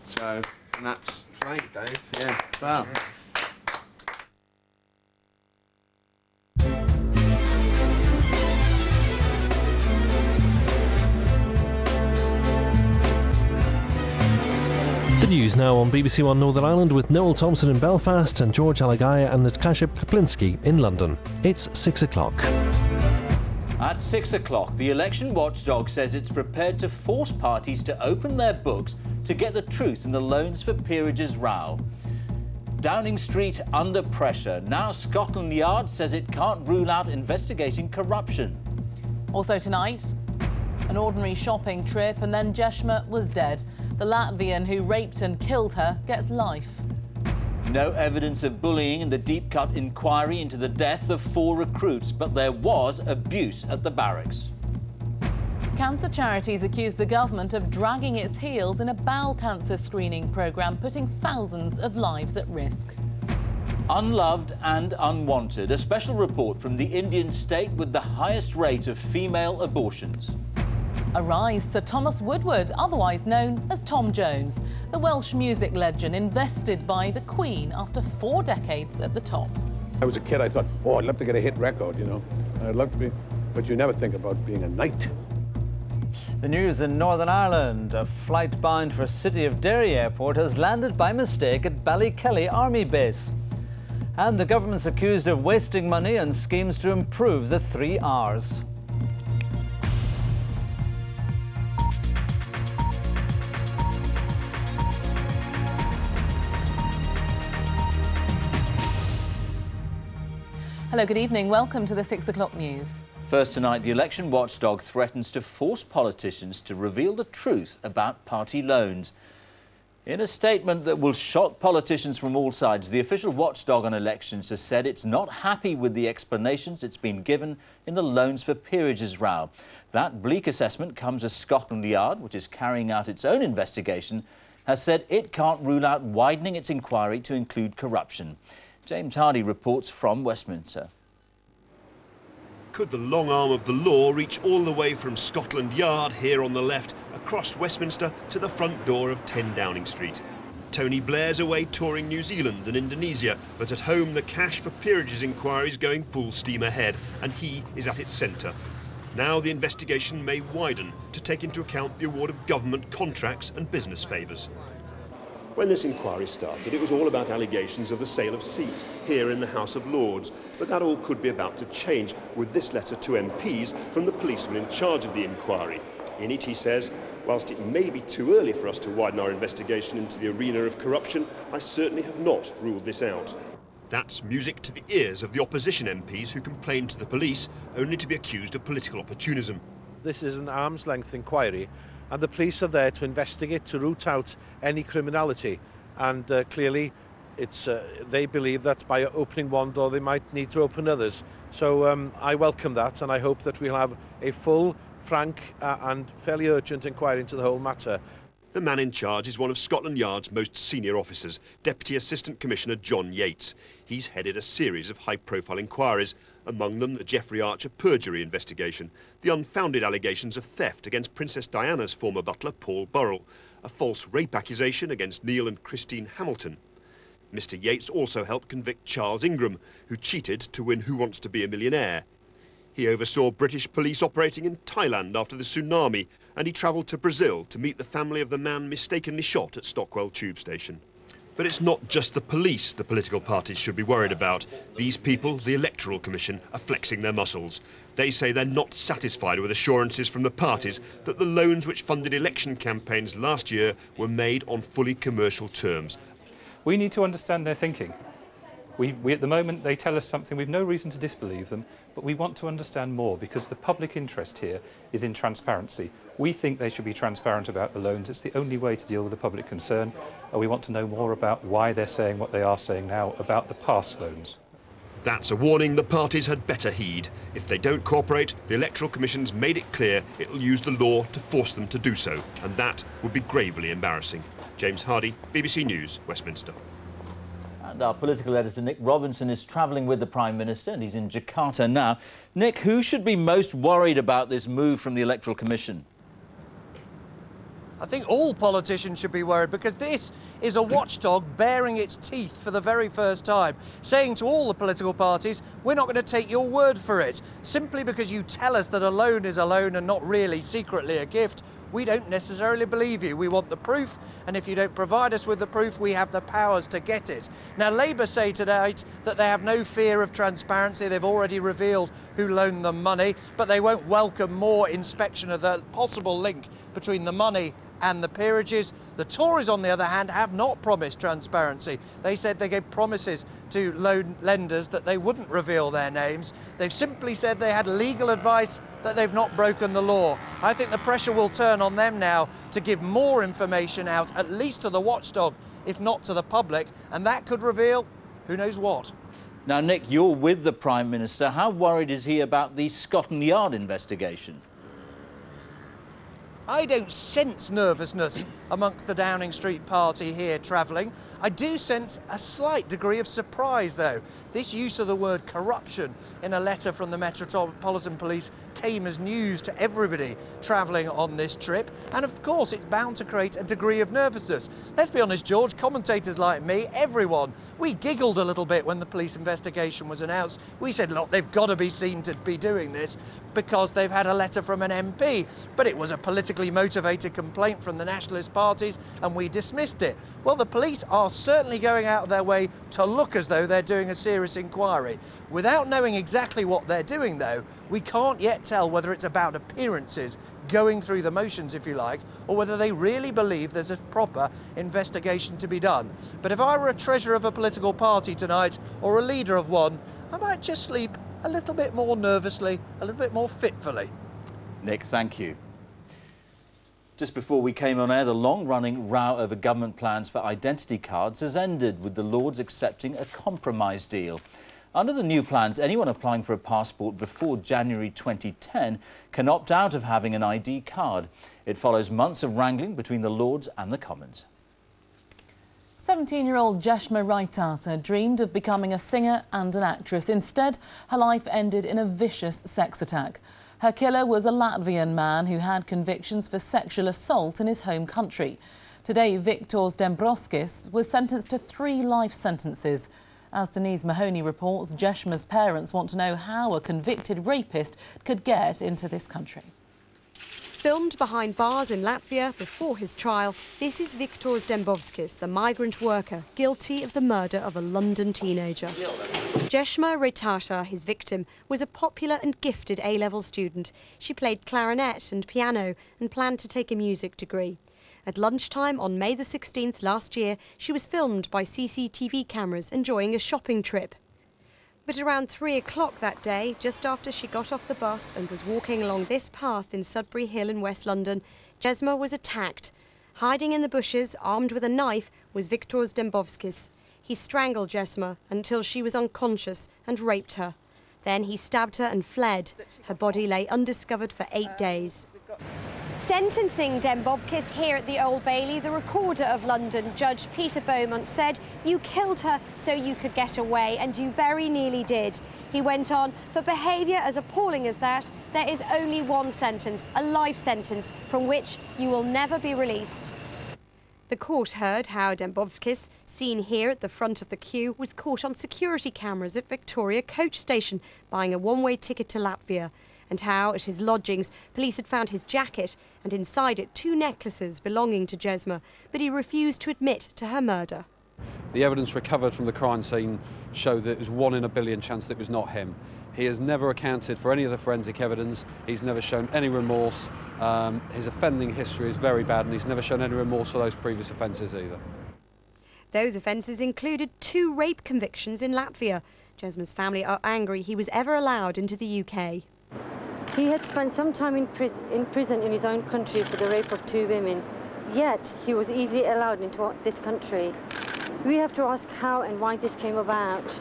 So, and that's right, Dave. Yeah, well. The news now on BBC1 Northern Ireland with Noel Thompson in Belfast and George Alagaya and Natasha Kaplinsky in London. It's 6 o'clock. At 6 o'clock, the election watchdog says it's prepared to force parties to open their books to get the truth in the loans for peerages row. Downing Street under pressure. Now Scotland Yard says it can't rule out investigating corruption. Also tonight, an ordinary shopping trip and then Jeshma was dead. The Latvian who raped and killed her gets life. No evidence of bullying in the deep-cut inquiry into the death of 4 recruits, but there was abuse at the barracks. Cancer charities accuse the government of dragging its heels in a bowel cancer screening programme, putting thousands of lives at risk. Unloved and unwanted. A special report from the Indian state with the highest rate of female abortions. A rise, Sir Thomas Woodward, otherwise known as Tom Jones, the Welsh music legend invested by the Queen after 4 decades at the top. I was a kid, I thought, oh, I'd love to get a hit record, you know. I'd love to be, but you never think about being a knight. The news in Northern Ireland. A flight bound for City of Derry Airport has landed by mistake at Ballykelly Army Base. And the government's accused of wasting money on schemes to improve the 3 Rs. Hello, good evening. Welcome to the 6 o'clock news. First tonight, the election watchdog threatens to force politicians to reveal the truth about party loans. In a statement that will shock politicians from all sides, the official watchdog on elections has said it's not happy with the explanations it's been given in the loans for peerages row. That bleak assessment comes as Scotland Yard, which is carrying out its own investigation, has said it can't rule out widening its inquiry to include corruption. James Hardy reports from Westminster. Could the long arm of the law reach all the way from Scotland Yard here on the left, across Westminster to the front door of 10 Downing Street? Tony Blair's away touring New Zealand and Indonesia, but at home the cash for peerages inquiry is going full steam ahead, and he is at its centre. Now the investigation may widen to take into account the award of government contracts and business favours. When this inquiry started, it was all about allegations of the sale of seats here in the House of Lords. But that all could be about to change with this letter to MPs from the policeman in charge of the inquiry. In it, he says, whilst it may be too early for us to widen our investigation into the arena of corruption, I certainly have not ruled this out. That's music to the ears of the opposition MPs who complained to the police, only to be accused of political opportunism. This is an arm's-length inquiry, and the police are there to investigate, to root out any criminality. And clearly, they believe that by opening one door, they might need to open others. So I welcome that, and I hope that we'll have a full, frank and fairly urgent inquiry into the whole matter. The man in charge is one of Scotland Yard's most senior officers, Deputy Assistant Commissioner John Yates. He's headed a series of high-profile inquiries, among them the Geoffrey Archer perjury investigation, the unfounded allegations of theft against Princess Diana's former butler Paul Burrell, a false rape accusation against Neil and Christine Hamilton. Mr Yates also helped convict Charles Ingram, who cheated to win Who Wants to Be a Millionaire. He oversaw British police operating in Thailand after the tsunami, and he travelled to Brazil to meet the family of the man mistakenly shot at Stockwell tube station. But it's not just the police the political parties should be worried about. These people, the Electoral Commission, are flexing their muscles. They say they're not satisfied with assurances from the parties that the loans which funded election campaigns last year were made on fully commercial terms. We need to understand their thinking. We at the moment, they tell us something, we've no reason to disbelieve them, but we want to understand more because the public interest here is in transparency. We think they should be transparent about the loans. It's the only way to deal with the public concern. And we want to know more about why they're saying what they are saying now about the past loans. That's a warning the parties had better heed. If they don't cooperate, the Electoral Commission's made it clear it will use the law to force them to do so, and that would be gravely embarrassing. James Hardy, BBC News, Westminster. And our political editor Nick Robinson is travelling with the Prime Minister and he's in Jakarta now. Nick, who should be most worried about this move from the Electoral Commission? I think all politicians should be worried, because this is a watchdog baring its teeth for the very first time, saying to all the political parties, we're not going to take your word for it. Simply because you tell us that a loan is a loan and not really secretly a gift, we don't necessarily believe you. We want the proof, and if you don't provide us with the proof, we have the powers to get it. Now, Labour say tonight that they have no fear of transparency. They've already revealed who loaned them money, but they won't welcome more inspection of the possible link between the money and the peerages. The Tories, on the other hand, have not promised transparency. They said they gave promises to loan lenders that they wouldn't reveal their names. They've simply said they had legal advice, that they've not broken the law. I think the pressure will turn on them now to give more information out, at least to the watchdog, if not to the public, and that could reveal who knows what. Now, Nick, you're with the Prime Minister. How worried is he about the Scotland Yard investigation? I don't sense nervousness amongst the Downing Street party here travelling. I do sense a slight degree of surprise, though. This use of the word corruption in a letter from the Metropolitan Police came as news to everybody travelling on this trip, and of course it's bound to create a degree of nervousness. Let's be honest, George, commentators like me, everyone, we giggled a little bit when the police investigation was announced. We said, look, they've got to be seen to be doing this because they've had a letter from an MP, but it was a politically motivated complaint from the nationalist parties and we dismissed it. Well, the police are certainly going out of their way to look as though they're doing a serious inquiry. Without knowing exactly what they're doing, though, we can't yet tell whether it's about appearances, going through the motions, if you like, or whether they really believe there's a proper investigation to be done. But if I were a treasurer of a political party tonight, or a leader of one, I might just sleep a little bit more nervously, a little bit more fitfully. Nick, thank you. Just before we came on air, the long-running row over government plans for identity cards has ended, with the Lords accepting a compromise deal. Under the new plans, anyone applying for a passport before January 2010 can opt out of having an ID card. It follows months of wrangling between the Lords and the Commons. 17-year-old Jeshma Raitata dreamed of becoming a singer and an actress. Instead, her life ended in a vicious sex attack. Her killer was a Latvian man who had convictions for sexual assault in his home country. Today, Viktors Dombrovskis was sentenced to 3 life sentences. As Denise Mahoney reports, Jeshma's parents want to know how a convicted rapist could get into this country. Filmed behind bars in Latvia before his trial, this is Viktors Dombrovskis, the migrant worker guilty of the murder of a London teenager. Jeshma Raitata, his victim, was a popular and gifted A-level student. She played clarinet and piano and planned to take a music degree. At lunchtime on May the 16th last year, she was filmed by CCTV cameras enjoying a shopping trip. But around 3 o'clock that day, just after she got off the bus and was walking along this path in Sudbury Hill in West London, Jeshma was attacked. Hiding in the bushes, armed with a knife, was Viktors Dombrovskis. He strangled Jeshma until she was unconscious and raped her. Then he stabbed her and fled. Her body lay undiscovered for 8 days. Sentencing Dombrovskis here at the Old Bailey, the Recorder of London, Judge Peter Beaumont, said, "You killed her so you could get away, and you very nearly did." He went on, "For behaviour as appalling as that, there is only one sentence, a life sentence, from which you will never be released." The court heard how Dombrovskis, seen here at the front of the queue, was caught on security cameras at Victoria Coach Station buying a one-way ticket to Latvia, and how, at his lodgings, police had found his jacket and inside it 2 necklaces belonging to Jeshma, but he refused to admit to her murder. The evidence recovered from the crime scene showed that it was 1 in a billion chance that it was not him. He has never accounted for any of the forensic evidence. He's never shown any remorse. His offending history is very bad, and he's never shown any remorse for those previous offences either. Those offences included 2 rape convictions in Latvia. Jeshma's family are angry he was ever allowed into the UK. He had spent some time in prison in his own country for the rape of 2 women, yet he was easily allowed into this country. We have to ask how and why this came about.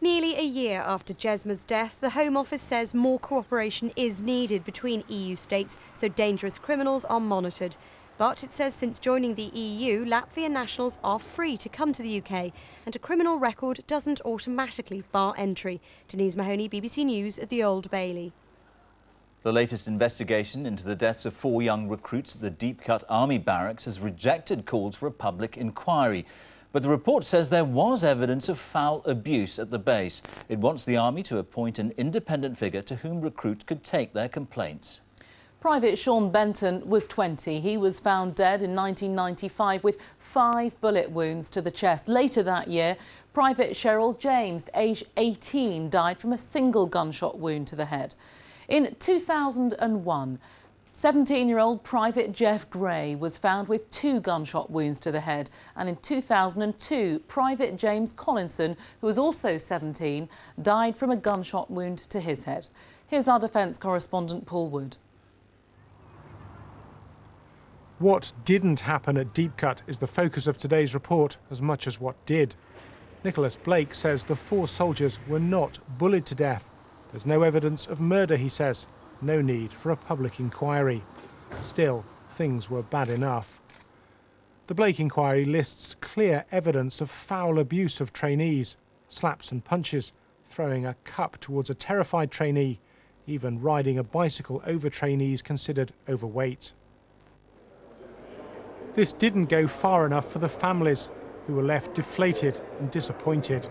Nearly a year after Jeshma's death, the Home Office says more cooperation is needed between EU states, so dangerous criminals are monitored. But it says since joining the EU, Latvian nationals are free to come to the UK, and a criminal record doesn't automatically bar entry. Denise Mahoney, BBC News at the Old Bailey. The latest investigation into the deaths of 4 young recruits at the Deep-Cut Army barracks has rejected calls for a public inquiry. But the report says there was evidence of foul abuse at the base. It wants the Army to appoint an independent figure to whom recruits could take their complaints. Private Sean Benton was 20. He was found dead in 1995 with 5 bullet wounds to the chest. Later that year, Private Cheryl James, aged 18, died from a single gunshot wound to the head. In 2001, 17-year-old Private Jeff Gray was found with 2 gunshot wounds to the head. And in 2002, Private James Collinson, who was also 17, died from a gunshot wound to his head. Here's our defence correspondent Paul Wood. What didn't happen at Deep-Cut is the focus of today's report as much as what did. Nicholas Blake says the 4 soldiers were not bullied to death. There's no evidence of murder, he says. No need for a public inquiry. Still, things were bad enough. The Blake inquiry lists clear evidence of foul abuse of trainees, slaps and punches, throwing a cup towards a terrified trainee, even riding a bicycle over trainees considered overweight. This didn't go far enough for the families, who were left deflated and disappointed.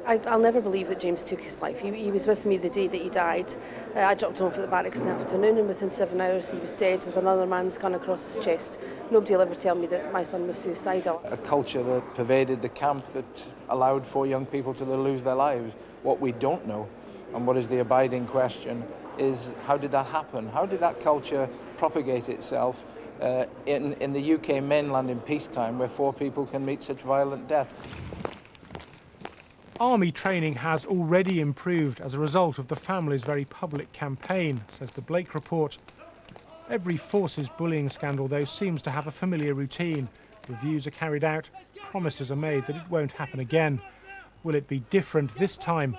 I'll never believe that James took his life. He was with me the day that he died. I dropped him off at the barracks in the afternoon, and within 7 hours he was dead with another man's gun across his chest. Nobody will ever tell me that my son was suicidal. A culture that pervaded the camp that allowed 4 young people to lose their lives. What we don't know, and what is the abiding question, is how did that happen? How did that culture propagate itself in the UK mainland in peacetime, where 4 people can meet such violent death? Army training has already improved as a result of the family's very public campaign, says the Blake report. Every forces bullying scandal, though, seems to have a familiar routine. Reviews are carried out, promises are made that it won't happen again. Will it be different this time?